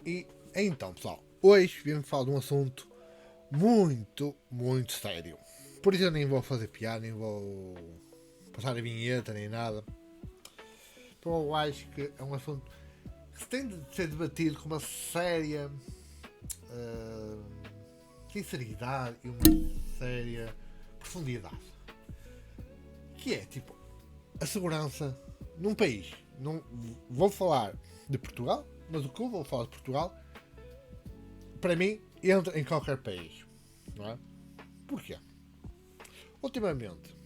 E então, pessoal, hoje viemos falar de um assunto muito sério. Por isso eu nem vou fazer piada, nem vou passar a vinheta, nem nada. Então eu acho que é um assunto que tem de ser debatido com uma séria sinceridade e uma séria profundidade. Que é, tipo, a segurança num país. Não vou falar de Portugal, mas o que eu vou falar de Portugal, para mim, entra em qualquer país. Não é? Porquê? Ultimamente,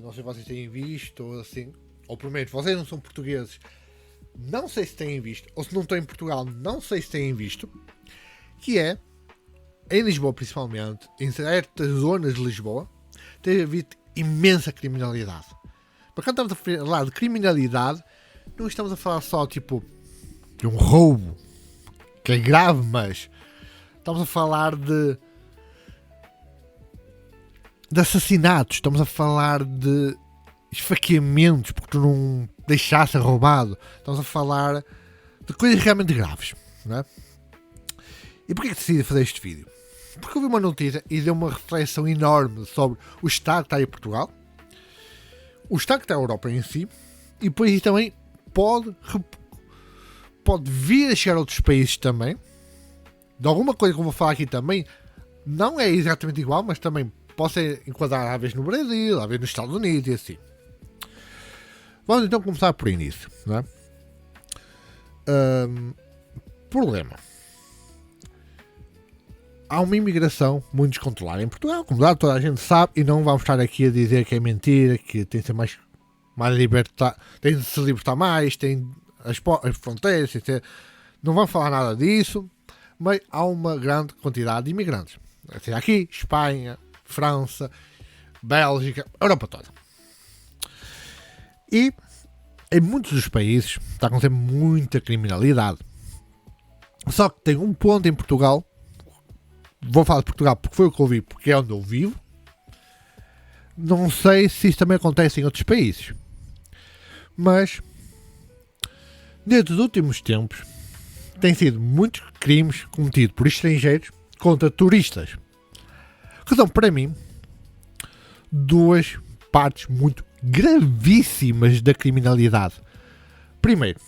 não sei se vocês têm visto ou assim, ou primeiro, vocês não são portugueses, não sei se têm visto, ou se não estão em Portugal, não sei se têm visto, que é, em Lisboa principalmente, em certas zonas de Lisboa, tem havido imensa criminalidade. Para quando estamos a falar de criminalidade, não estamos a falar só tipo de um roubo, que é grave, mas estamos a falar de assassinatos, estamos a falar de esfaqueamentos porque tu não deixaste ser roubado, estamos a falar de coisas realmente graves, não é? E porquê que decidi fazer este vídeo? Porque eu vi uma notícia e deu uma reflexão enorme sobre o estado que está aí em Portugal, o estado que está a Europa em si, e depois também pode vir a chegar a outros países também. De alguma coisa que eu vou falar aqui também, não é exatamente igual, mas também pode ser enquadrado às vezes no Brasil, às vezes nos Estados Unidos e assim. Vamos então começar por início, não é? Problema. Há uma imigração muito descontrolada em Portugal, como toda a gente sabe, e não vamos estar aqui a dizer que é mentira, que tem de ser mais libertar, tem de se libertar mais, tem as fronteiras, não vamos falar nada disso, mas há uma grande quantidade de imigrantes. Seja aqui, Espanha, França, Bélgica, Europa toda. E em muitos dos países está a acontecer muita criminalidade. Só que tem um ponto em Portugal, vou falar de Portugal porque foi o que eu vi, porque é onde eu vivo. Não sei se isso também acontece em outros países. Mas, desde os últimos tempos, tem sido muitos crimes cometidos por estrangeiros contra turistas. Que são, para mim, duas partes muito gravíssimas da criminalidade. Primeiro,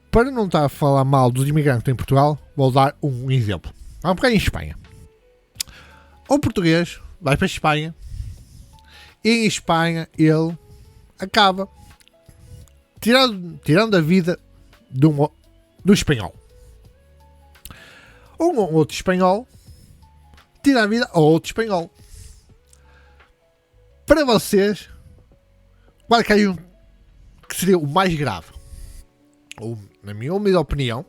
para não estar a falar mal dos imigrantes em Portugal, vou dar um exemplo. Vamos pegar em Espanha. Um português vai para a Espanha e em Espanha ele acaba tirando a vida do espanhol. Um outro espanhol tira a vida a outro espanhol. Para vocês, qual é que seria o mais grave? Ou, na minha humilde opinião,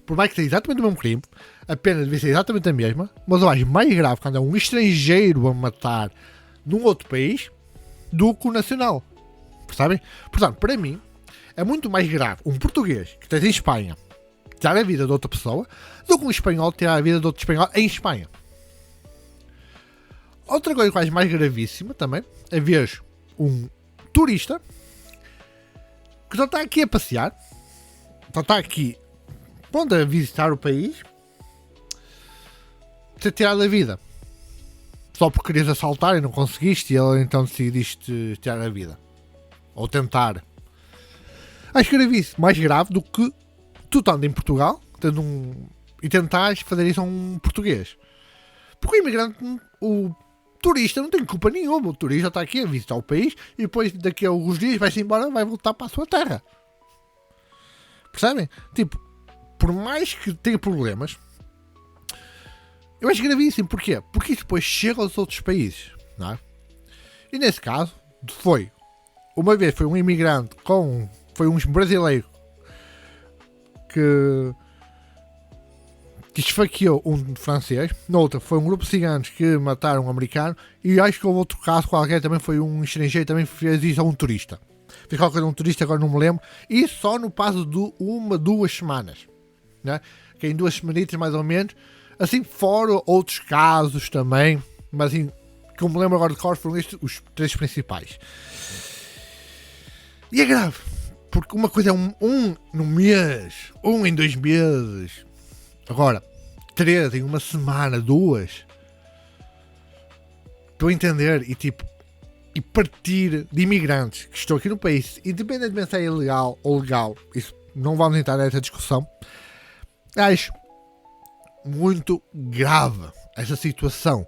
por mais que seja exatamente o mesmo crime, a pena devia ser exatamente a mesma, mas eu acho mais grave quando é um estrangeiro a matar num outro país do que o nacional. Percebem? Portanto, para mim, é muito mais grave um português que esteja em Espanha tirar a vida de outra pessoa do que um espanhol tirar a vida de outro espanhol em Espanha. Outra coisa que eu acho mais gravíssima também é ver um turista que só está aqui a passear, só está aqui pronto a visitar o país, ter tirado a vida só porque querias assaltar e não conseguiste, e ele então decidiste tirar a vida ou tentar. Acho gravíssimo, mais grave do que tu estando em Portugal e tentares fazer isso a um português, porque o imigrante, o turista não tem culpa nenhuma. O turista está aqui a visitar o país e depois daqui a alguns dias vai-se embora, vai voltar para a sua terra. Percebem? Tipo, por mais que tenha problemas, eu acho gravíssimo. Porquê? Porque isso depois chega aos outros países, não é? E nesse caso, uma vez foi um imigrante foi um brasileiro que esfaqueou um francês, na outra foi um grupo de ciganos que mataram um americano, e acho que houve outro caso qualquer, também foi um estrangeiro, também fez isso a um turista. Fez qualquer coisa a um turista, agora não me lembro, e só no passo de 2 semanas, né? Que em 2 semanitas mais ou menos, assim fora outros casos também, mas assim, que eu me lembro agora de cor, foram estes os 3 principais. E é grave, Porque uma coisa é um no mês, um em 2 meses. Agora, 3 em uma semana, 2. Estou a entender e partir de imigrantes que estão aqui no país, independentemente se é ilegal ou legal, isso não vamos entrar nessa discussão. Acho muito grave essa situação.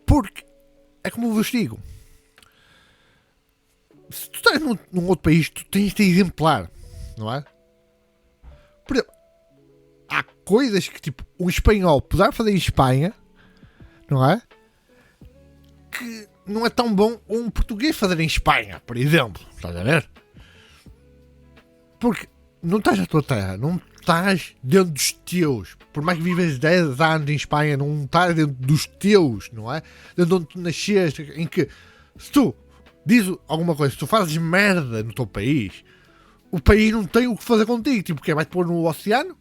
Porque é como eu vos digo. Se tu estás num outro país, tu tens de exemplar, não é? Por exemplo, há coisas que tipo um espanhol poderá fazer em Espanha, não é? Que não é tão bom um português fazer em Espanha, por exemplo. Estás a ver? Porque não estás na tua terra, não estás dentro dos teus. Por mais que vivas 10 anos em Espanha, não estás dentro dos teus, não é? Dentro de onde tu nasceste, em que se tu diz alguma coisa, se tu fazes merda no teu país, o país não tem o que fazer contigo. Tipo, que vai-te pôr no oceano?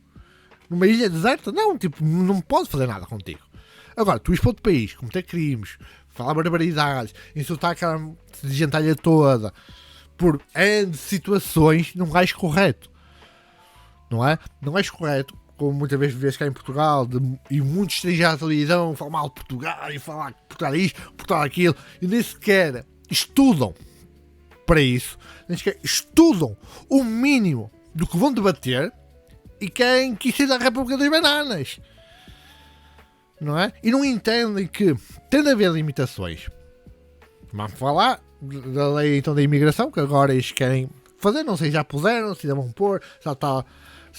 Numa ilha deserta? Não, tipo, não pode fazer nada contigo. Agora, tu ires para outro país, cometer crimes, falar barbaridades, insultar aquela gentalha toda, por N situações, não és correto. Não é? Não és correto, como muitas vezes vês cá em Portugal, e muitos estrangeiros da televisão falam mal de Portugal, e falar Portugal isto, Portugal aquilo, e nem sequer estudam para isso, nem sequer estudam o mínimo do que vão debater, e querem que isso seja a República das Bananas. Não é? E não entendem que tem de haver limitações. Vamos falar da lei então da imigração, que agora eles querem fazer, não sei se já puseram, se ainda vão pôr, se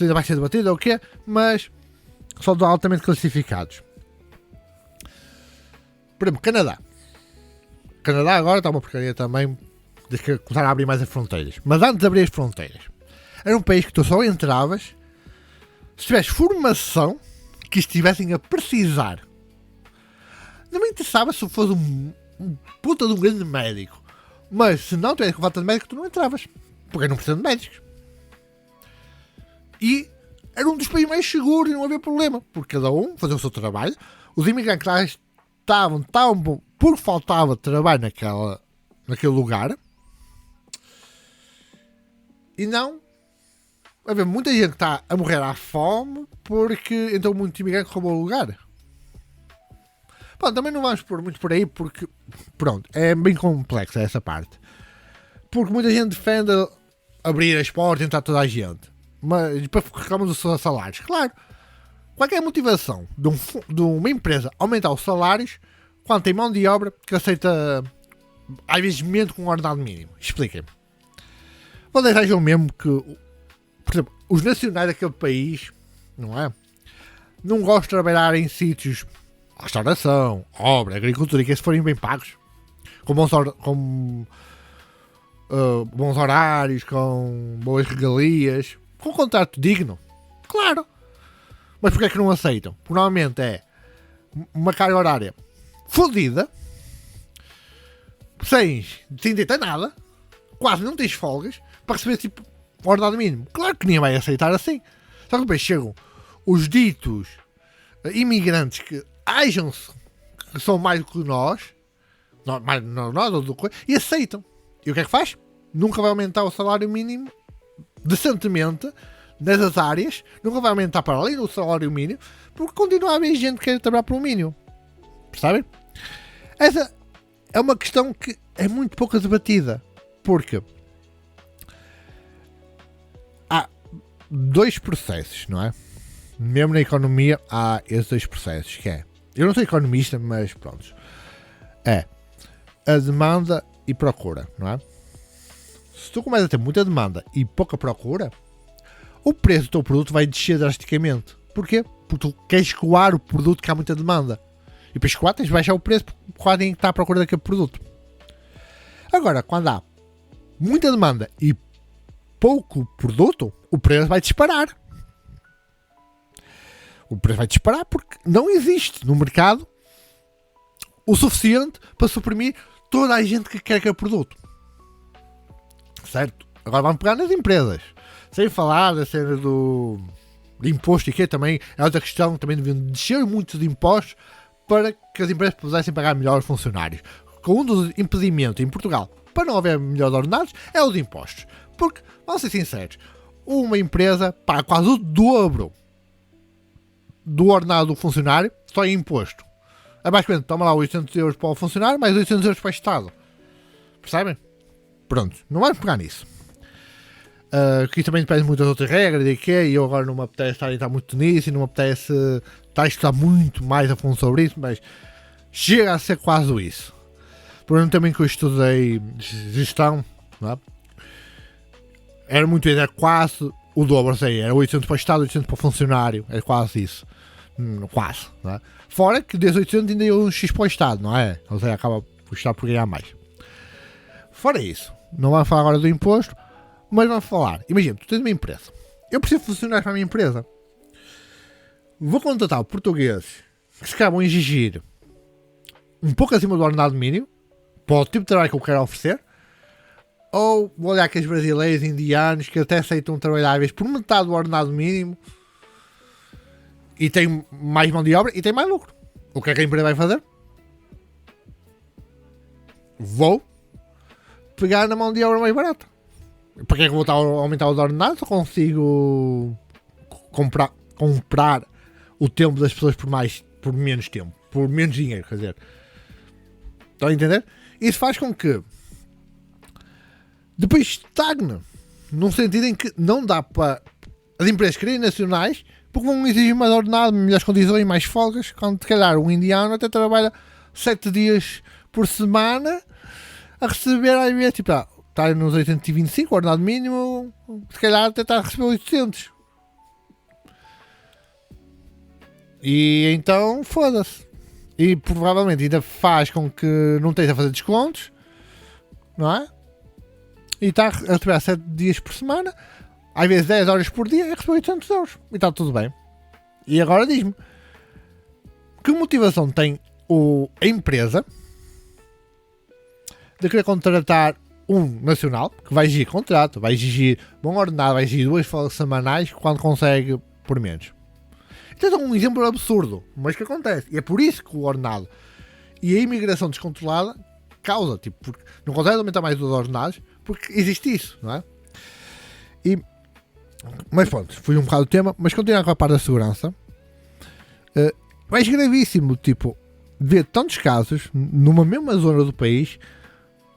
ainda vai ser debatido ou o quê, mas só de altamente classificados. Por exemplo, Canadá. Canadá agora está uma porcaria também, desde que começaram a abrir mais as fronteiras. Mas antes de abrir as fronteiras, era um país que tu só entravas se tivesse formação que estivessem a precisar. Não me interessava se fosse um puta de um grande médico, mas se não tivesse com falta de médico, tu não entravas, porque não precisam de médicos. E era um dos países mais seguros e não havia problema, porque cada um fazia o seu trabalho. Os imigrantes lá estavam porque faltava trabalho naquele lugar, e não havia muita gente que está a morrer à fome porque então muito imigrante roubou o lugar. Bom, também não vamos pôr muito por aí porque, pronto, é bem complexa essa parte. Porque muita gente defende abrir as portas e entrar toda a gente, mas depois reclamam dos seus salários. Claro, qualquer motivação de uma empresa aumentar os salários quando tem mão de obra que aceita às vezes menos com um ordenado mínimo. Expliquem-me. Vocês acham mesmo que, por exemplo, os nacionais daquele país, não é? Não gostam de trabalhar em sítios, restauração, obra, agricultura, que se forem bem pagos, com bons horários, com boas regalias, com um contrato digno. Claro. Mas porquê é que não aceitam? Porque normalmente é uma carga horária fodida, sem direito a nada, quase não tens folgas, para receber tipo um ordenado mínimo. Claro que ninguém vai aceitar assim. Só que depois chegam os ditos imigrantes que acham-se que são mais do que nós ou do que, e aceitam. E o que é que faz? Nunca vai aumentar o salário mínimo decentemente nessas áreas, nunca vai aumentar para além do salário mínimo, porque continua a haver gente que quer trabalhar para o mínimo. Percebem? Essa é uma questão que é muito pouco debatida, porque há 2 processos, não é? Mesmo na economia há esses 2 processos, que é, eu não sou economista, mas pronto, é a demanda e procura, não é? Se tu começas a ter muita demanda e pouca procura, o preço do teu produto vai descer drasticamente. Porquê? Porque tu queres escoar o produto que há muita demanda. E para escoar tens de baixar o preço porque alguém está à procura daquele produto. Agora, quando há muita demanda e pouco produto, o preço vai disparar. O preço vai disparar porque não existe no mercado o suficiente para suprimir toda a gente que quer aquele produto. Certo? Agora vamos pegar nas empresas. Sem falar da cena do imposto e que também é outra questão, também deviam descer muito de impostos para que as empresas pudessem pagar melhor os funcionários. Com um dos impedimentos em Portugal para não haver melhores ordenados é os impostos. Porque, vamos ser sinceros, uma empresa paga quase o dobro do ordenado do funcionário só em imposto. É basicamente, toma lá 800 euros para o funcionário, mais 800 euros para o Estado. Percebem? Pronto, não vamos pegar nisso. Que também depende de muitas outras regras e eu agora não me apetece estar a entrar muito nisso e não me apetece estar a estudar muito mais a fundo sobre isso, mas chega a ser quase isso. Por exemplo, também que eu estudei gestão, não é? Era muito isso, era quase o dobro, era 800 para o Estado, 800 para o funcionário, era quase isso. Quase, não é? Fora que desde 800 ainda deu um X para o Estado, não é? Ou seja, acaba o Estado por ganhar mais. Fora isso, não vamos falar agora do imposto, mas vamos falar. Imagina, tu tens uma empresa. Eu preciso funcionar para a minha empresa. Vou contratar portugueses que se acabam a exigir um pouco acima do ordenado mínimo para o tipo de trabalho que eu quero oferecer, ou vou olhar aqueles brasileiros, indianos que até aceitam trabalhar às vezes por metade do ordenado mínimo e tem mais mão de obra e tem mais lucro. O que é que a empresa vai fazer? Vou pegar na mão de obra mais barata. Para que é que vou estar a aumentar os ordenados? Só consigo comprar o tempo das pessoas por menos tempo, por menos dinheiro, quer dizer. Estão a entender? Isso faz com que depois estagne, num sentido em que não dá para as empresas quererem nacionais, porque vão exigir mais ordenado, melhores condições, mais folgas, quando se calhar um indiano até trabalha 7 dias por semana a receber, às vezes, tipo, está nos 825, ordenado mínimo, se calhar até está a receber 800. E então, foda-se. E provavelmente ainda faz com que não esteja a fazer descontos, não é? E está a receber 7 dias por semana, às vezes 10 horas por dia, e recebe 800 euros. E está tudo bem. E agora diz-me, que motivação tem a empresa de querer contratar um nacional, que vai exigir contrato, vai exigir bom ordenado, vai exigir 2 folgas semanais, quando consegue por menos? Então é um exemplo absurdo, mas que acontece. E é por isso que o ordenado e a imigração descontrolada causa, tipo, porque não consegue aumentar mais os ordenados, porque existe isso, não é? Mas pronto, fui um bocado do tema, mas continuando com a parte da segurança, mais gravíssimo, tipo, ver tantos casos numa mesma zona do país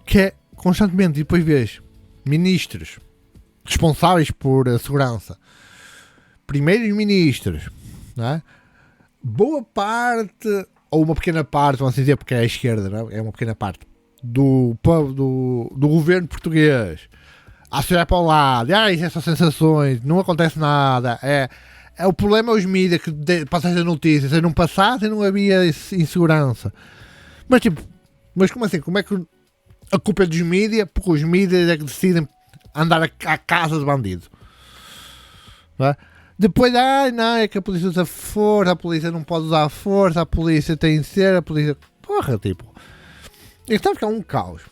que é constantemente, e depois vês ministros responsáveis por a segurança, primeiros ministros, não é? Boa parte, ou uma pequena parte, vamos dizer, porque é a esquerda, não é? É uma pequena parte do governo português a se olhar para o lado, isso são sensações, não acontece nada, o problema é os mídias que passam as notícias, se não passassem não havia insegurança. Mas tipo, como assim? Como é que a culpa é dos mídias? Porque os mídias é que decidem andar à casa de bandido, não é? Depois, não, é que a polícia usa força, a polícia não pode usar força, a polícia tem de ser, a polícia... Porra, tipo... Isto está a ficar um caos.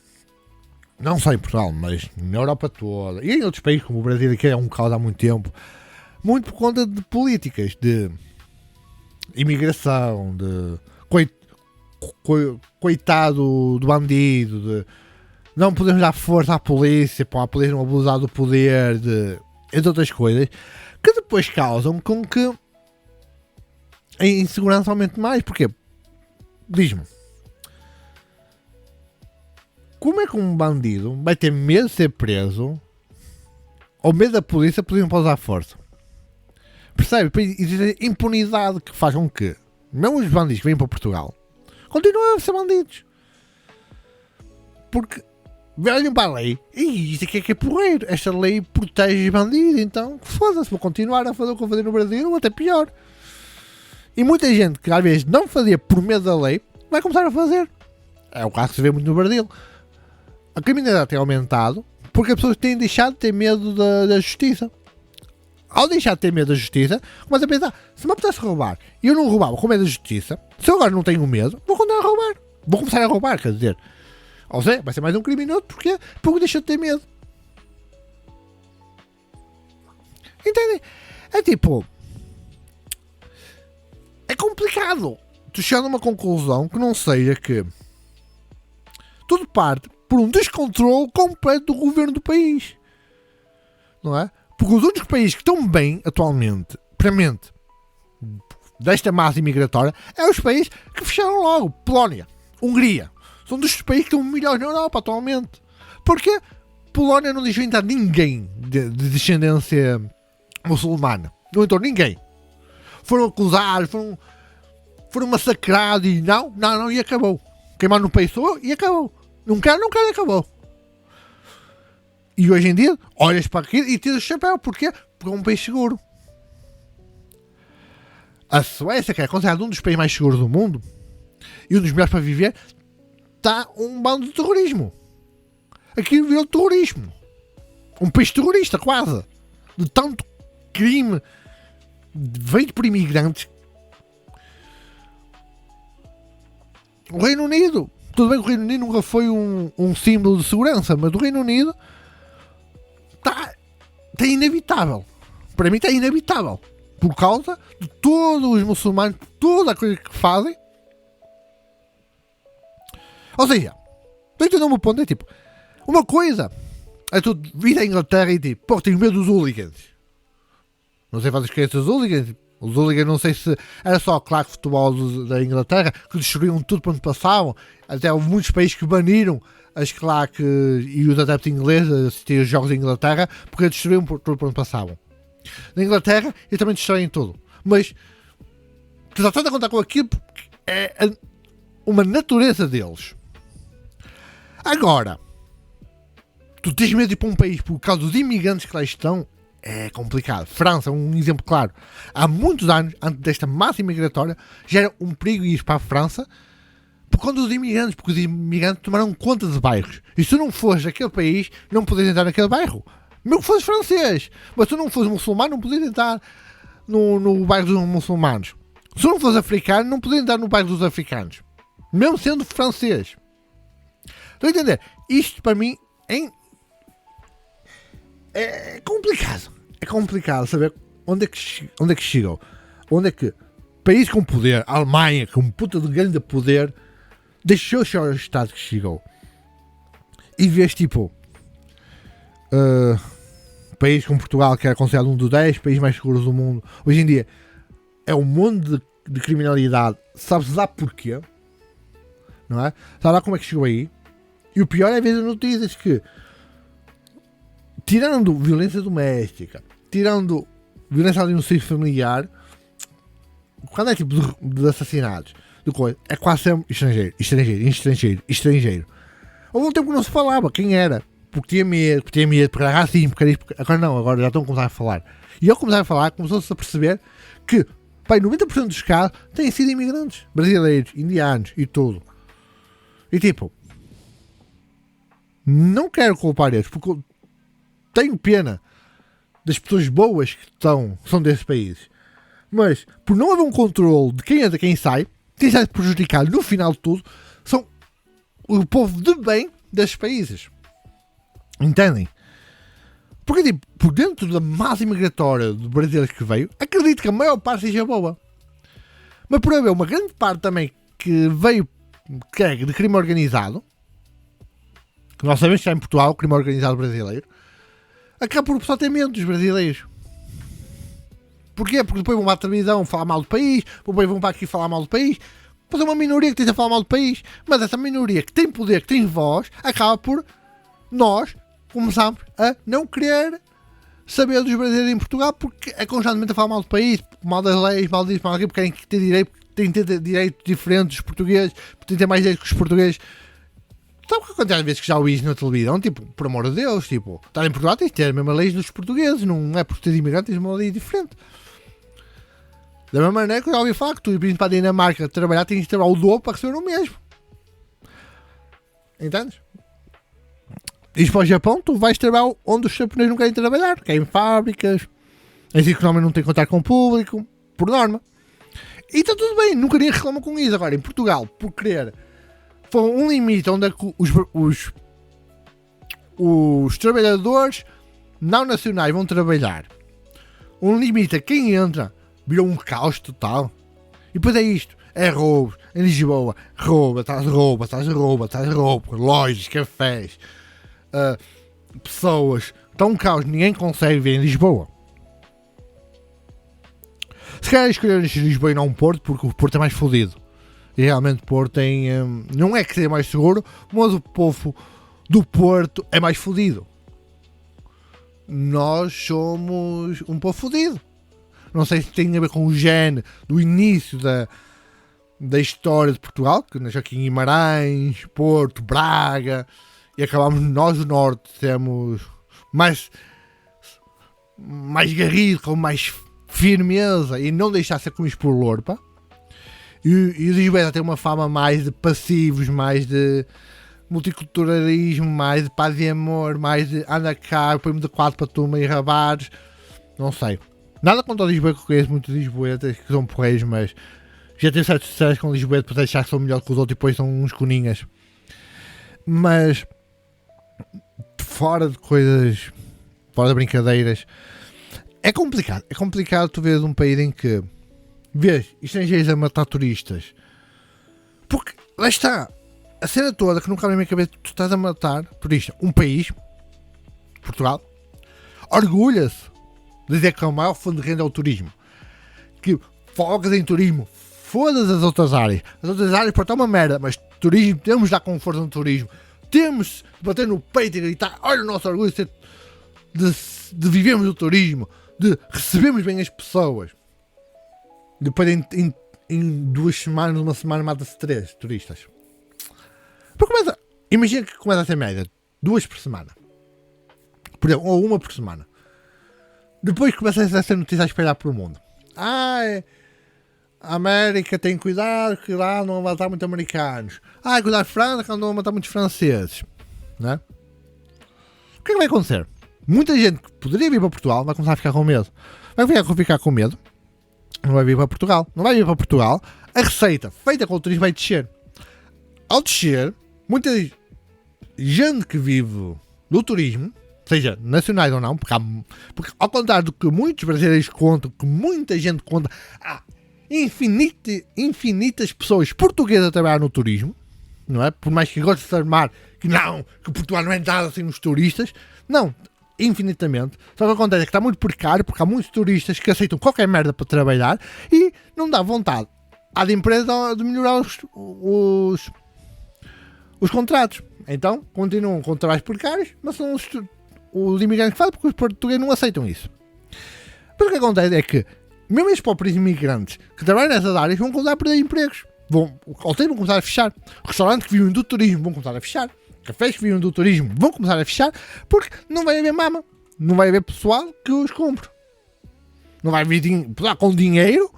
Não só em Portugal, mas na Europa toda. E em outros países, como o Brasil, que é um caos há muito tempo. Muito por conta de políticas, de imigração, de... Coitado do bandido, de... Não podemos dar força à polícia, para a polícia não abusar do poder, entre outras coisas, que depois causam com que a insegurança aumente mais. Porquê? Diz-me, como é que um bandido vai ter medo de ser preso ou medo da polícia poder não usar força? Percebe? Existe a impunidade que faz com que mesmo os bandidos que vêm para Portugal continuem a ser bandidos, porque olham para a lei e isto aqui é porreiro, esta lei protege os bandidos, então foda-se, vou continuar a fazer o que eu fazer no Brasil ou até pior. E muita gente que às vezes não fazia por medo da lei vai começar a fazer. É o caso que se vê muito no Brasil. A criminalidade tem aumentado porque as pessoas têm deixado de ter medo da justiça. Ao deixar de ter medo da justiça, começa a pensar, se me apetece roubar e eu não roubava com medo da justiça, se eu agora não tenho medo, vou continuar a roubar. Vou começar a roubar, quer dizer. Ou seja, vai ser mais um criminoso, porque deixa de ter medo. Entendem? É tipo... É complicado tu chegar a uma conclusão que não seja que tudo parte por um descontrole completo do governo do país. não é? Porque os únicos países que estão bem atualmente, peramente, desta massa imigratória, é os países que fecharam logo. Polónia, Hungria, são dos países que estão melhores na Europa atualmente. Porque Polónia não deixou entrar ninguém de descendência muçulmana. Não entrou ninguém. Foram acusados, foram massacrados e não, e acabou. Queimaram no país e acabou. Não quero, e acabou. E hoje em dia, olhas para aquilo e tiras o chapéu. Porquê? Porque é um país seguro. A Suécia, que é considerado um dos países mais seguros do mundo e um dos melhores para viver, está um bando de terrorismo. Aquilo virou terrorismo. Um país terrorista, quase. De tanto crime feito por imigrantes. O Reino Unido, tudo bem que o Reino Unido nunca foi um símbolo de segurança, mas o Reino Unido está inevitável. Para mim está inevitável. Por causa de todos os muçulmanos, toda a coisa que fazem. Ou seja, estou entendendo o meu ponto, é tipo, uma coisa é tu vir à Inglaterra e tipo, pô, tenho medo dos hooligans. Não sei se vocês conhecem os hooligans. Os hooligans, não sei se era só a claque de futebol da Inglaterra, que destruíam tudo para onde passavam. Até houve muitos países que baniram as claques e os adeptos ingleses a assistir aos jogos da Inglaterra, porque destruíam tudo para onde passavam. Na Inglaterra, eles também destroem tudo. Mas tu estás a contar com aquilo porque é uma natureza deles. Agora, tu tens medo de ir para um país por causa dos imigrantes que lá estão, é complicado. França é um exemplo claro. Há muitos anos, antes desta massa imigratória, já era um perigo ir para a França por conta dos imigrantes, porque os imigrantes tomaram conta de bairros. E se tu não fores daquele país, não podes entrar naquele bairro. Mesmo que fores francês, mas se tu não fores muçulmano, não podes entrar no bairro dos muçulmanos. Se tu não fores africano, não podes entrar no bairro dos africanos. Mesmo sendo francês. Estão a entender? Isto para mim é complicado. É complicado saber onde é que chegou. Onde é que país com poder, a Alemanha, com puta de grande poder, deixou chegar ao estado que chegou. E vês tipo país como Portugal, que era considerado um dos 10 países mais seguros do mundo, hoje em dia é um mundo de criminalidade. Sabes lá porquê? Não é? Sabe lá como é que chegou aí? E o pior é ver as notícias que, tirando violência doméstica, tirando violência ali no seio familiar, quando é tipo de assassinatos, de coisa, é quase sempre estrangeiro. Houve um tempo que não se falava quem era, porque tinha medo, porque era racismo, porque era isto, agora não, agora já estão a começar a falar. E ao começar a falar, começou-se a perceber que, pai, 90% dos casos têm sido imigrantes, brasileiros, indianos e tudo. E tipo, não quero culpar eles, porque tenho pena das pessoas boas que são desses países. Mas, por não haver um controle de quem entra e quem sai prejudicado no final de tudo, são o povo de bem desses países. Entendem? Porque, tipo, por dentro da massa imigratória de brasileiros que veio, acredito que a maior parte seja boa. Mas por haver uma grande parte também que veio que é de crime organizado, que nós sabemos que está em Portugal, o crime organizado brasileiro, acaba por só ter medo dos brasileiros. Porquê? Porque depois vão para a televisão falar mal do país, depois vão para aqui falar mal do país. Depois é uma minoria que tenta falar mal do país, mas essa minoria que tem poder, que tem voz, acaba por nós começarmos a não querer saber dos brasileiros em Portugal, porque é constantemente a falar mal do país, mal das leis, mal disso, mal aquilo, porque querem ter direito, têm que ter direitos diferentes dos portugueses, têm que ter mais direitos que os portugueses. Sabe que quantas vezes que já ouvi isso na televisão? Tipo, por amor de Deus, tipo, estar em Portugal tens de ter a mesma lei dos portugueses, não é por ter imigrante, tens uma lei diferente. Da mesma maneira que eu já ouvi falar que tu ir para a Dinamarca trabalhar, tens de trabalhar o dobro para receber o mesmo. Entendes? E para o Japão, tu vais trabalhar onde os japoneses não querem trabalhar, que é em fábricas, em que não tem contato com o público, por norma. E está tudo bem, nunca ninguém reclama com isso. Agora, em Portugal, por querer, foi um limite onde é que os trabalhadores não nacionais vão trabalhar. Um limite a quem entra, virou um caos total. E depois é isto, é roubo. Em Lisboa, rouba, estás rouba, lojas, cafés, pessoas, está um caos, ninguém consegue ver em Lisboa. Se calhar escolher Lisboa e não um Porto, porque o Porto é mais fodido. E realmente o Porto tem... não é que seja mais seguro, mas o povo do Porto é mais fodido. Nós somos um povo fodido. Não sei se tem a ver com o gene do início da história de Portugal, que nasceu aqui em Guimarães, Porto, Braga, e acabamos nós do Norte, temos mais garrido, com mais firmeza, e não deixar ser comidos por lorpa. E os Lisboetas têm uma fama mais de passivos, mais de multiculturalismo, mais de paz e amor, mais de anda cá, põe-me de 4 para tu e rabares. Não sei. Nada contra o Lisboa, que eu conheço muitos Lisboetas que são porreiros, mas já tenho certos sucessos com Lisboeta para deixar que são melhor que os outros e depois são uns coninhas. Mas fora de coisas, fora de brincadeiras, é complicado. É complicado tu veres um país em que vês estrangeiros a matar turistas. Porque lá está. A cena toda que não cabe na minha cabeça, tu estás a matar turista. Um país, Portugal, orgulha-se de dizer que é o maior fundo de renda é o turismo. Que focas em turismo, foda-se as outras áreas. As outras áreas pode estar uma merda, mas turismo, temos de dar conforto no turismo. Temos de bater no peito e gritar, olha o nosso orgulho de vivermos o turismo, de recebermos bem as pessoas. Depois em 2 semanas, uma semana mata-se 3 turistas. Imagina que começa a ser média 2 por semana, por exemplo, ou 1 por semana. Depois começa a ser notícia a espalhar pelo mundo. A América tem que cuidar que lá não vão matar muitos americanos. Cuidar de França que não vão matar muitos franceses, né? O que é que vai acontecer? Muita gente que poderia vir para Portugal vai começar a ficar com medo. Vai ficar com medo. Não vai vir para Portugal. Não vai vir para Portugal. A receita feita com o turismo vai descer. Ao descer, muita gente que vive do turismo, seja nacionais ou não, porque ao contrário do que muitos brasileiros contam, que muita gente conta, há infinitas pessoas portuguesas a trabalhar no turismo, não é? Por mais que gostem de armar que Portugal não é nada sem os turistas, não, infinitamente. Só que acontece é que está muito precário, porque há muitos turistas que aceitam qualquer merda para trabalhar e não dá vontade à de empresa de melhorar os contratos. Então, continuam com trabalhos precários, mas são os imigrantes que fazem, porque os portugueses não aceitam isso. Mas o que acontece é que, mesmo esses próprios imigrantes que trabalham nessas áreas vão começar a perder empregos. Vão começar a fechar. Restaurantes que vivem do turismo vão começar a fechar. Cafés que vivem do turismo vão começar a fechar, porque não vai haver mama. Não vai haver pessoal que os compre. Não vai haver pessoal com dinheiro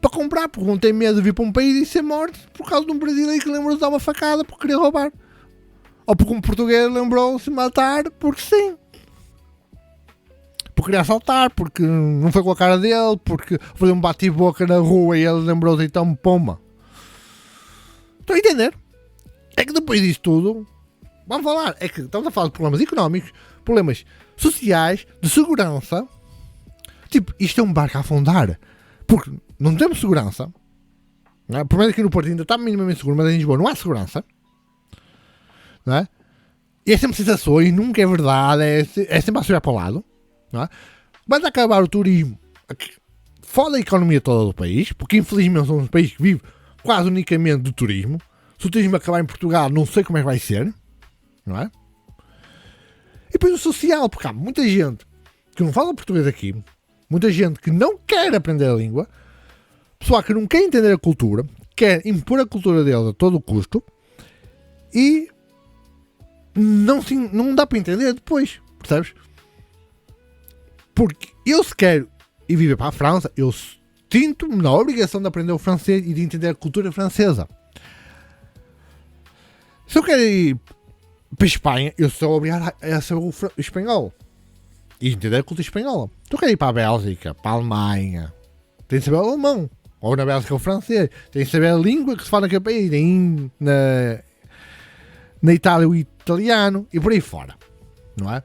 para comprar, porque não tem medo de vir para um país e ser morto por causa de um brasileiro que lembrou de dar uma facada porque queria roubar. Ou porque um português lembrou-se de matar porque sim. Porque queria assaltar, porque não foi com a cara dele, porque foi um bate-boca na rua e ele lembrou-se então pomba. Estão a entender? É que depois disso tudo, vamos falar, é que estamos a falar de problemas económicos, problemas sociais, de segurança. Tipo, isto é um barco a afundar. Porque não temos segurança. Não é? Por menos aqui no Porto ainda está minimamente seguro, mas em Lisboa não há segurança. Não é? E é sempre sensações, nunca é verdade, é sempre a subir para o lado. Não é? Vai acabar o turismo, foda a economia toda do país, porque infelizmente somos um país que vive quase unicamente do turismo. Se o turismo acabar em Portugal, não sei como é que vai ser. Não é? E depois o social, porque há muita gente que não fala português aqui, muita gente que não quer aprender a língua, pessoal que não quer entender a cultura, quer impor a cultura deles a todo o custo e não dá para entender depois, percebes? Porque eu se quero ir viver para a França, eu sinto-me na obrigação de aprender o francês e de entender a cultura francesa. Se eu quero ir para a Espanha, eu sou obrigado a saber o espanhol e entender a cultura espanhola. Se eu quero ir para a Bélgica, para a Alemanha, tem de saber o alemão. Ou na Bélgica o francês. Tem de saber a língua que se fala naquele país. Na Itália o italiano e por aí fora. Não é?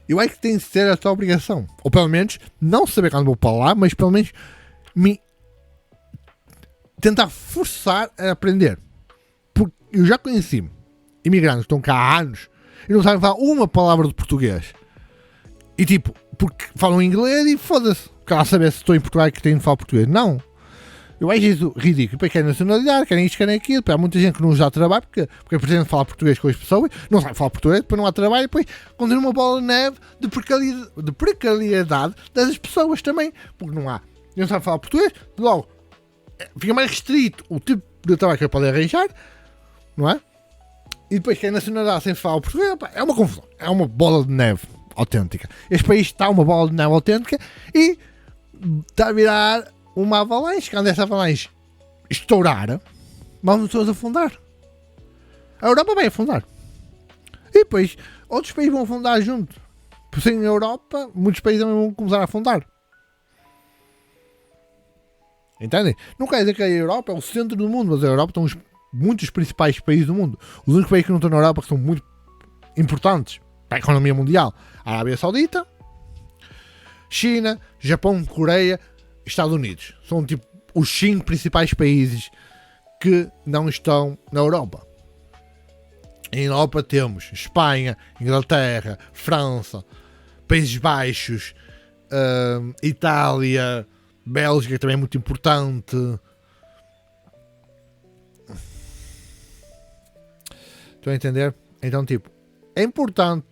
Eu acho que tem de ser essa obrigação. Ou pelo menos, não saber quando vou para lá, mas pelo menos tentar forçar a aprender. Porque eu já conheci imigrantes que estão cá há anos e não sabem falar uma palavra de português. E tipo, porque falam inglês e foda-se. Quer saber se estou em Portugal e que tenho de falar português. Não. Eu acho isso ridículo. Depois querem nacionalidade, querem isto, querem aquilo. Há muita gente que não já trabalha porque pretende falar português com as pessoas, não sabe falar português, depois não há trabalho, depois continua uma bola de neve de precariedade das pessoas também, porque não sabe falar português, logo fica mais restrito o tipo de trabalho que ele pode arranjar, não é? E depois quem nacionalidade sem falar português, é uma confusão, é uma bola de neve autêntica. Este país está uma bola de neve autêntica e está a virar uma avalanche. Quando essa avalanche estourar, vamos todos afundar. A Europa vai afundar. E depois outros países vão afundar junto. Por sem a Europa, muitos países também vão começar a afundar. Entendem? Não quer dizer que a Europa é o centro do mundo, mas a Europa estão muitos principais países do mundo. Os únicos países que não estão na Europa que são muito importantes para a economia mundial: a Arábia Saudita, China, Japão, Coreia, Estados Unidos. São tipo os 5 principais países que não estão na Europa. Em Europa temos Espanha, Inglaterra, França, Países Baixos, Itália, Bélgica, que também é muito importante. Estão a entender? Então, tipo, é importante,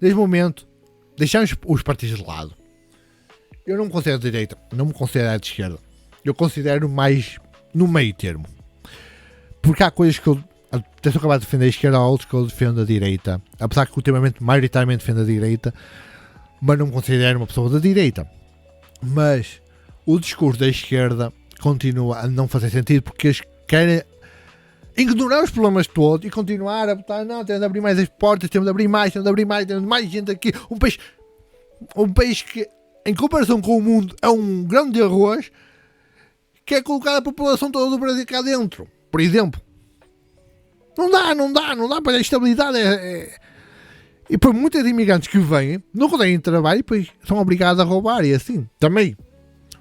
neste momento, deixarmos os partidos de lado. Eu não me considero de direita, não me considero de esquerda. Eu considero mais no meio termo. Porque há coisas que eu até sou capaz de defender a esquerda, há outros que eu defendo a direita. Apesar que ultimamente, maioritariamente, defendo a direita, mas não me considero uma pessoa da direita. Mas o discurso da esquerda continua a não fazer sentido porque eles querem ignorar os problemas todos e continuar a botar, não, temos de abrir mais as portas, temos de abrir mais, temos mais gente aqui. Um país que, em comparação com o mundo, é um grande arroz, que é colocar a população toda do Brasil cá dentro, por exemplo. Não dá para a estabilidade. E por muitos imigrantes que vêm, não conseguem trabalho e depois são obrigados a roubar. E assim, também,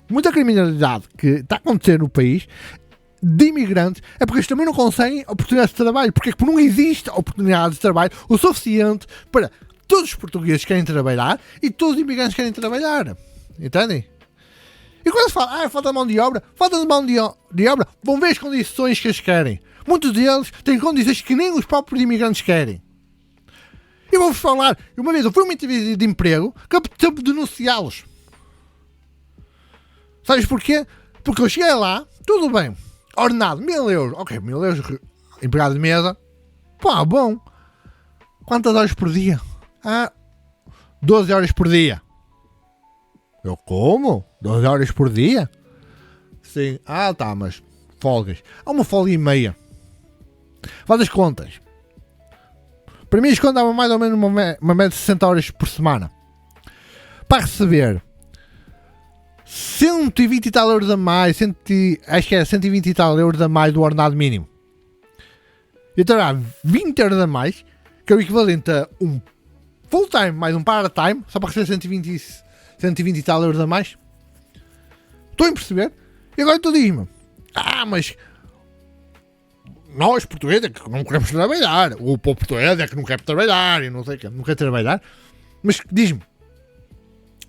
muita criminalidade que está a acontecer no país de imigrantes é porque eles também não conseguem oportunidades de trabalho. Porque não existe oportunidade de trabalho o suficiente para todos os portugueses que querem trabalhar e todos os imigrantes que querem trabalhar. Entendem? E quando se fala, falta de mão de obra, vão ver as condições que eles querem. Muitos deles têm condições que nem os próprios imigrantes querem. E vou-vos falar, uma vez eu fui a uma entrevista de emprego que eu tive de denunciá-los. Sabes porquê? Porque eu cheguei lá, tudo bem, ordenado, 1000 euros. Ok, 1000 euros, empregado de mesa. Pá, bom. Quantas horas por dia? 12 horas por dia. Eu como? 12 horas por dia? Sim. Tá, mas folgas. Há uma folga e meia. Faz as contas. Para mim, isto dava mais ou menos uma média de 60 horas por semana. Para receber 120 e tal euros a mais, acho que era 120 e tal euros a mais do ordenado mínimo. Eu trabalhava 20 euros a mais, que é o equivalente a um full time mais um part-time, só para receber 120 e tal euros a mais. Estou a perceber? E agora tu diz-me, mas nós portugueses é que não queremos trabalhar, o povo português é que não quer trabalhar, e não sei o que, não quer trabalhar. Mas diz-me,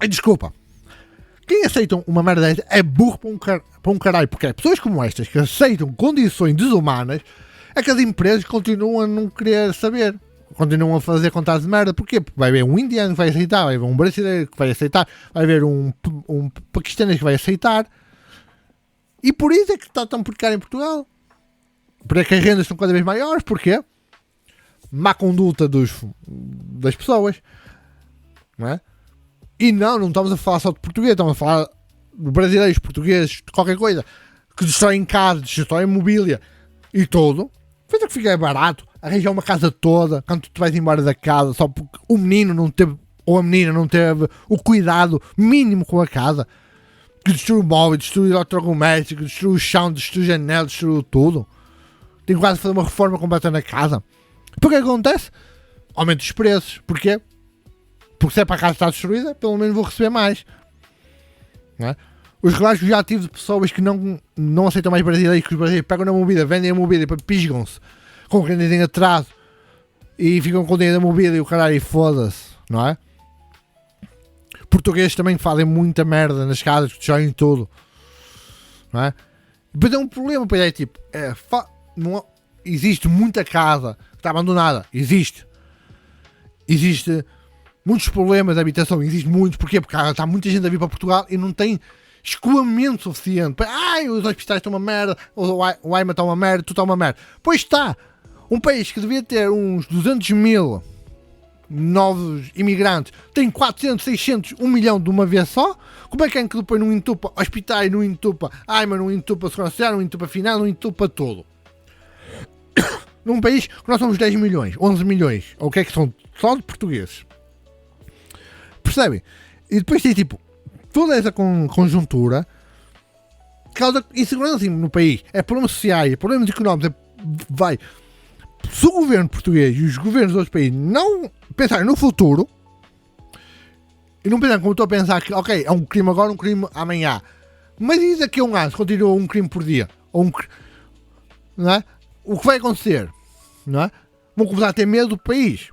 desculpa, quem aceita uma merda desta é burro para um caralho, porque é pessoas como estas que aceitam condições desumanas é que as empresas continuam a não querer saber, continuam a fazer contatos de merda. Porquê? Porque vai haver um indiano que vai aceitar, vai haver um brasileiro que vai aceitar, vai haver um paquistanês que vai aceitar, e por isso é que está tão precário em Portugal. Para que as rendas são cada vez maiores. Porquê? Má conduta das pessoas, não é? E não estamos a falar só de português, estamos a falar de brasileiros, portugueses, de qualquer coisa, que destroem casa, destroem mobília e tudo. Fez que fica barato arranjar uma casa toda quando tu vais embora da casa só porque o menino não teve, ou a menina não teve o cuidado mínimo com a casa, que destrui o móvel, destrui o eletrodoméstico, destrui o chão, destrui a janela, destrui tudo. Tem quase fazer uma reforma completa na casa. Porque o que acontece? Aumenta os preços. Porquê? Porque se é para a casa estar destruída, pelo menos vou receber mais. Não é? Os relatos que já tive de pessoas que não aceitam mais brasileiros, que os brasileiros pegam na mobília, vendem a mobília e pisgam-se com rendas em atraso e ficam com o dinheiro da movida e o caralho e foda-se, não é? Portugueses também fazem muita merda nas casas, que joguem tudo, não é? Depois é um problema, pois é tipo, não, existe muita casa que está abandonada, existe muitos problemas de habitação, existe muitos, porquê? Porque está muita gente a vir para Portugal e não tem escoamento suficiente. Ai, os hospitais estão uma merda, o AIMA está uma merda, tu está uma merda. Pois está, um país que devia ter uns 200 mil novos imigrantes, tem 400, 600, 1 milhão de uma vez só. Como é que depois não entupa hospitais, não entupa AIMA, não entupa segurança social, não entupa final, não entupa tudo? Num país que nós somos 10 milhões, 11 milhões, ou o que é que são só de portugueses. Percebem? E depois tem tipo toda essa conjuntura causa insegurança no país. É problemas sociais, é problemas económicos. Vai. Se o governo português e os governos dos outros países não pensarem no futuro e não pensarem como estou a pensar que, ok, é um crime agora, um crime amanhã, mas e daqui a um ano se continua um crime por dia? Ou não é? O que vai acontecer? Não é? Vão começar a ter medo do país.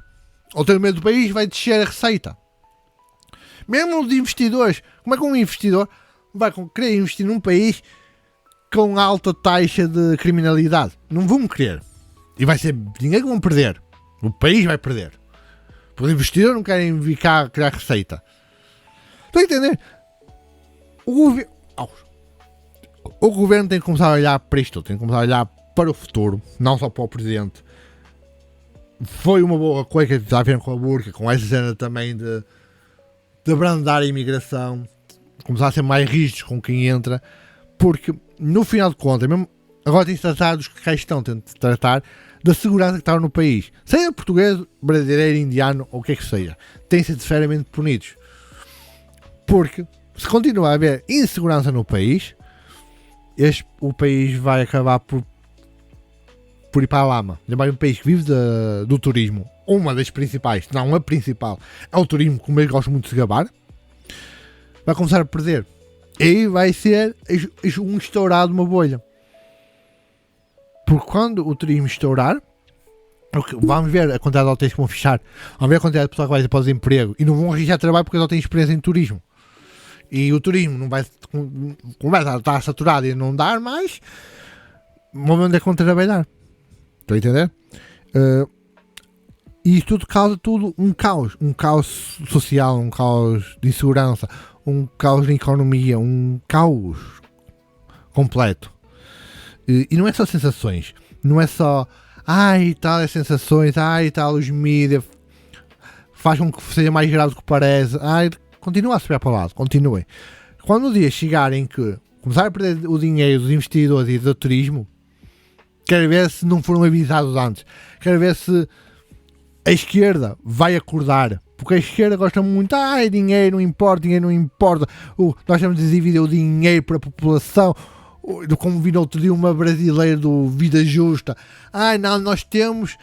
Ou ter medo do país vai descer a receita. Mesmo os investidores, como é que um investidor vai querer investir num país com alta taxa de criminalidade? Não vão querer. E vai ser dinheiro que vão perder. O país vai perder. Porque os investidores não querem vir cá criar receita. Estão a entender? O governo tem que começar a olhar para isto. Tem que começar a olhar para o futuro. Não só para o presente. Foi uma boa coisa que está a ver com a burca. Com essa cena também de abrandar a imigração. Começar a ser mais rígidos com quem entra. Porque no final de contas, mesmo agora tem-se tratar dos que cá estão, tem-se tratar da segurança que está no país. Seja português, brasileiro, indiano ou o que é que seja. Têm de ser severamente punidos. Porque se continuar a haver insegurança no país, o país vai acabar por ir para a lama. É um país que vive do turismo. Uma das principais, não a principal, é o turismo, como eu gosto muito de se gabar. Vai começar a perder. E aí vai ser um estourado, uma bolha. Porque quando o turismo estourar, vamos ver a quantidade de hotéis que vão fechar, vamos ver a quantidade de pessoas que vai ter pós-emprego e não vão arranjar trabalho porque eles não têm experiência em turismo. E o turismo não vai, começa a estar saturado e não dar mais, vão onde é que vão trabalhar. Estão a entender? E isto tudo causa um caos social, um caos de insegurança, um caos na economia, um caos completo. E não é só sensações, não é só ai tal as sensações, ai tal os mídias faz com que seja mais grave do que parece, ai, continua a subir para o lado, continuem. Quando o dia chegarem que começar a perder o dinheiro dos investidores e do turismo, quero ver se não foram avisados antes, quero ver se a esquerda vai acordar, porque a esquerda gosta muito, dinheiro não importa, nós temos de dividir o dinheiro para a população. Como vi no outro dia uma brasileira do Vida Justa, não, nós temos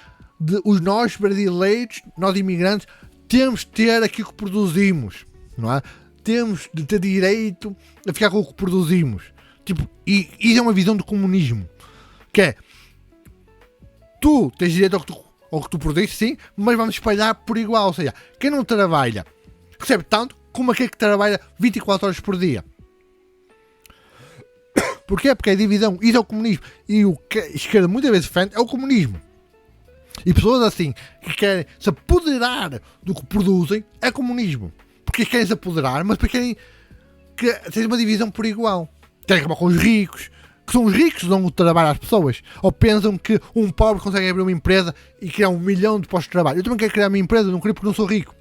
nós brasileiros, nós imigrantes, temos de ter aquilo que produzimos, não é? Temos de ter direito a ficar com o que produzimos. Tipo, e isso é uma visão do comunismo, que é tu tens direito ao que tu produzes, sim, mas vamos espalhar por igual, ou seja, quem não trabalha recebe tanto como aquele que trabalha 24 horas por dia. Porquê? Porque é divisão. Isso é o comunismo. E o que a esquerda muitas vezes defende é o comunismo. E pessoas assim que querem se apoderar do que produzem é comunismo. Porque querem se apoderar, mas porque querem que seja uma divisão por igual. Querem acabar com os ricos, que são os ricos que dão o trabalho às pessoas. Ou pensam que um pobre consegue abrir uma empresa e criar 1 milhão de postos de trabalho. Eu também quero criar uma empresa, não quero porque não sou rico.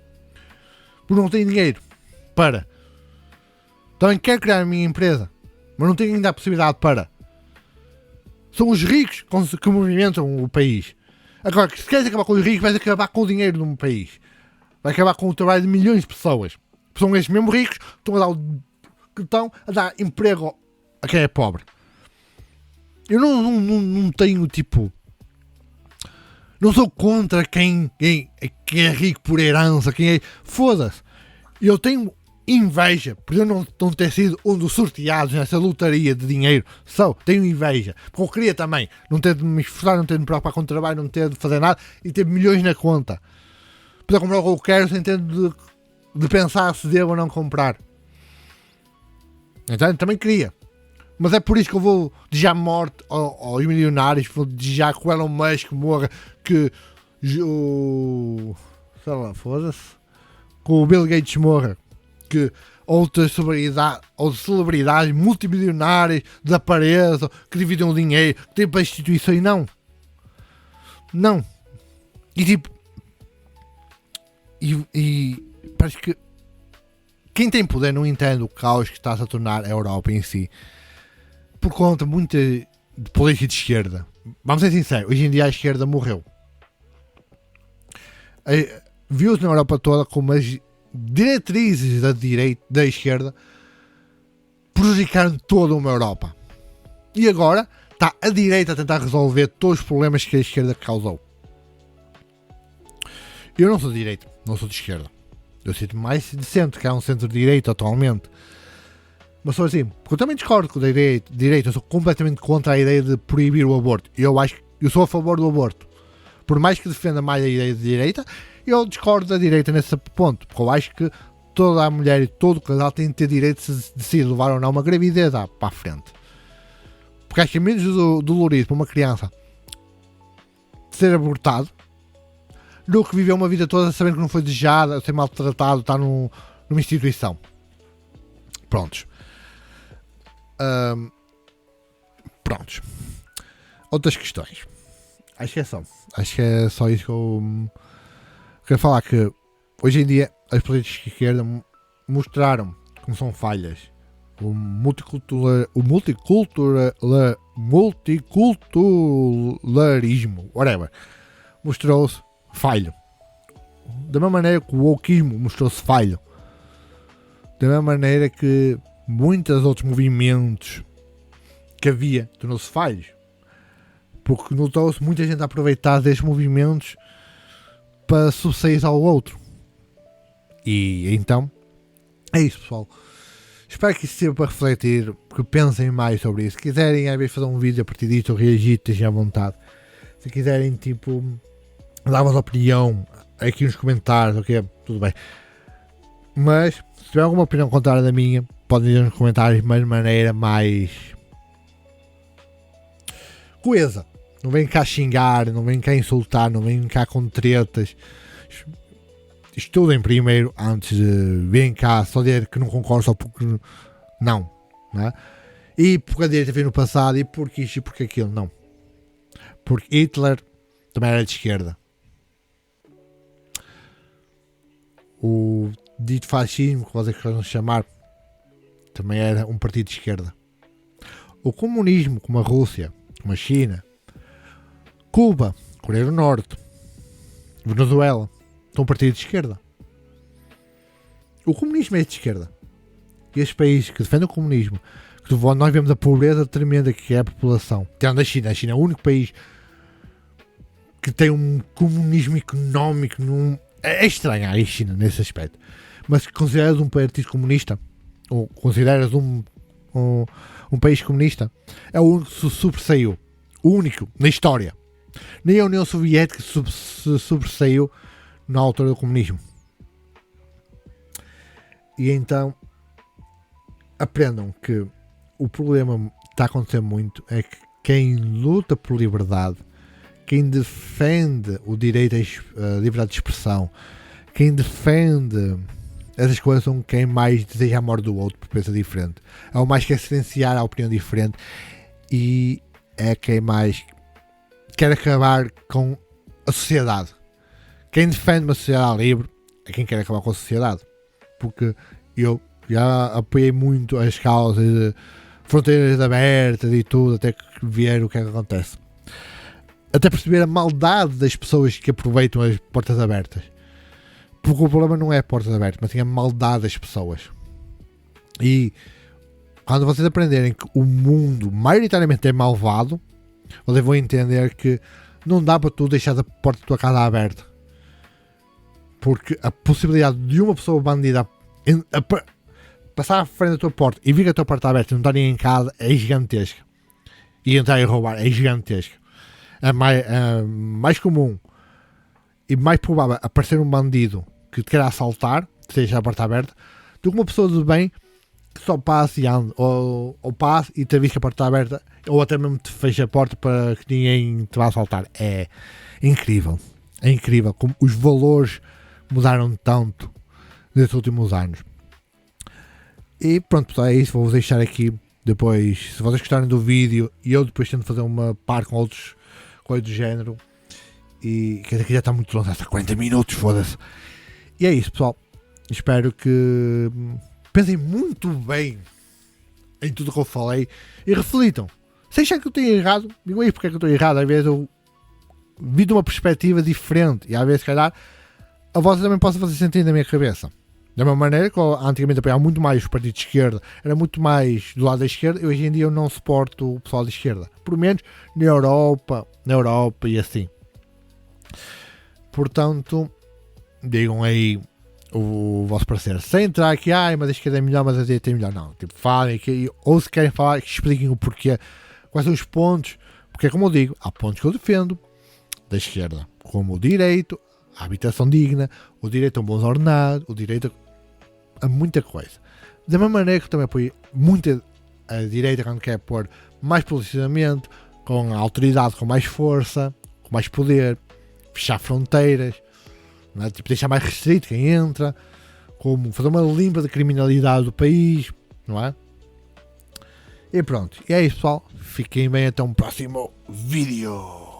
Porque não tenho dinheiro. Também quero criar a minha empresa, mas não tenho ainda a possibilidade para. São os ricos que movimentam o país. Agora, se queres acabar com os ricos, vais acabar com o dinheiro de um país. Vai acabar com o trabalho de milhões de pessoas. São estes mesmos ricos que estão a dar emprego a quem é pobre. Eu não tenho tipo... Não sou contra quem é rico por herança, quem é... Foda-se. Eu tenho inveja por eu não ter sido um dos sorteados nessa lotaria de dinheiro. Tenho inveja. Porque eu queria também não ter de me esforçar, não ter de me preocupar com o trabalho, não ter de fazer nada e ter milhões na conta. Poder comprar o que eu quero sem ter de pensar se devo ou não comprar. Então também queria. Mas é por isso que eu vou desejar morte aos milionários, vou desejar que o Elon Musk morra, que o... sei lá, foda-se. Que o Bill Gates morra, que outras celebridades multimilionárias desapareçam, que dividam o dinheiro, que têm para a instituição e não. E tipo, e parece que quem tem poder não entende o caos que está-se a tornar a Europa em si, por conta muita de política de esquerda. Vamos ser sinceros, hoje em dia a esquerda morreu. Viu-se na Europa toda como as diretrizes da esquerda prejudicaram toda uma Europa. E agora está a direita a tentar resolver todos os problemas que a esquerda causou. Eu não sou de direita, não sou de esquerda. Eu sinto mais de centro, que é um centro-direita atualmente. Mas sou assim, porque eu também discordo com a direita. Eu sou completamente contra a ideia de proibir o aborto. Eu sou a favor do aborto. Por mais que defenda mais a ideia de direita, eu discordo da direita nesse ponto. Porque eu acho que toda a mulher e todo o casal tem de ter direito de se levar ou não uma gravidez para a frente. Porque acho que é menos dolorido para uma criança ser abortado do que viver uma vida toda sabendo que não foi desejada, ser maltratado, estar numa instituição. Prontos. Outras questões. Acho que é só isso que eu quero falar, que hoje em dia as políticas de esquerda mostraram como são falhas. O multiculturalismo, whatever, mostrou-se falho. Da mesma maneira que o wokeismo mostrou-se falho. Da mesma maneira que muitos outros movimentos que havia tornou-se falhos. Porque notou-se muita gente a aproveitar destes movimentos para subsair ao outro. E então, é isso, pessoal. Espero que isso sirva para refletir, que pensem mais sobre isso. Se quiserem, às vezes, fazer um vídeo a partir disto, reagir, estejam à vontade. Se quiserem, tipo, dar uma opinião aqui nos comentários, ok? Tudo bem. Mas, se tiver alguma opinião contrária da minha, podem dizer nos comentários, mas de maneira mais coesa. Não vem cá xingar, não vem cá insultar, não vem cá com tretas. Estudem primeiro antes de virem cá só dizer que não concordo só porque não é? E porque a direita veio no passado, e porque isto e porque aquilo, não. Porque Hitler também era de esquerda. O dito fascismo, que vocês querem chamar, também era um partido de esquerda. O comunismo, como a Rússia, como a China, Cuba, Coreia do Norte, Venezuela, são um partido de esquerda. O comunismo é de esquerda. E estes países que defendem o comunismo, nós vemos a pobreza tremenda que é a população. Tirando a China é o único país que tem um comunismo económico. É estranho a China nesse aspecto. Mas consideras um partido comunista, ou consideras um país comunista, é o único que se sobressaiu. O único na história. Nem a União Soviética se sobressaiu na altura do comunismo. E então aprendam que o problema que está a acontecer muito é que quem luta por liberdade, quem defende o direito à liberdade de expressão, quem defende essas coisas, são quem mais deseja a morte do outro por pensa diferente. É o mais que quer silenciar a opinião diferente, e é quem mais quer acabar com a sociedade. Quem defende uma sociedade livre é quem quer acabar com a sociedade. Porque eu já apoiei muito as causas de fronteiras abertas e tudo, até que ver o que é que acontece. Até perceber a maldade das pessoas que aproveitam as portas abertas. Porque o problema não é portas abertas, mas sim a maldade das pessoas. E quando vocês aprenderem que o mundo maioritariamente é malvado, vocês vão entender que não dá para tu deixar a porta da tua casa aberta. Porque a possibilidade de uma pessoa bandida passar à frente da tua porta e vir que a tua porta está aberta e não está ninguém em casa é gigantesca. E entrar e roubar é gigantesca. É mais comum e mais provável aparecer um bandido que te queira assaltar, seja a porta aberta, do que uma pessoa de bem que só passe e ande, ou passe e te avisa que a porta está aberta, ou até mesmo te fecha a porta para que ninguém te vá assaltar. É incrível. É incrível como os valores mudaram tanto nesses últimos anos. E pronto, pessoal, é isso. Vou-vos deixar aqui depois, se vocês gostarem do vídeo, e eu depois tento fazer uma par com outros coisas do género. E quer dizer que já está muito longe, está 40 minutos, foda-se. E é isso, pessoal. Espero que pensem muito bem em tudo que eu falei e reflitam. Se acharem que eu tenho errado, digam aí porque é que eu estou errado. Às vezes eu vi de uma perspectiva diferente e às vezes, se calhar, a vossa também possa fazer sentido na minha cabeça. Da mesma maneira que eu antigamente apoiava muito mais os partidos de esquerda, era muito mais do lado da esquerda, e hoje em dia eu não suporto o pessoal da esquerda. Por menos na Europa e assim. Portanto, digam aí o vosso parecer. Sem entrar aqui, mas a esquerda é melhor, mas a direita é melhor. Não, tipo, falem aqui, ou se querem falar, expliquem o porquê, quais são os pontos, porque como eu digo, há pontos que eu defendo da esquerda, como o direito, a habitação digna, o direito a um bom ordenado, o direito a muita coisa. Da mesma maneira que eu também apoio muito a direita quando quer pôr mais posicionamento, com a autoridade com mais força, com mais poder, fechar fronteiras, não é? Tipo, deixar mais restrito quem entra, como fazer uma limpa de criminalidade do país, não é? E pronto, e é isso, pessoal. Fiquem bem, até um próximo vídeo.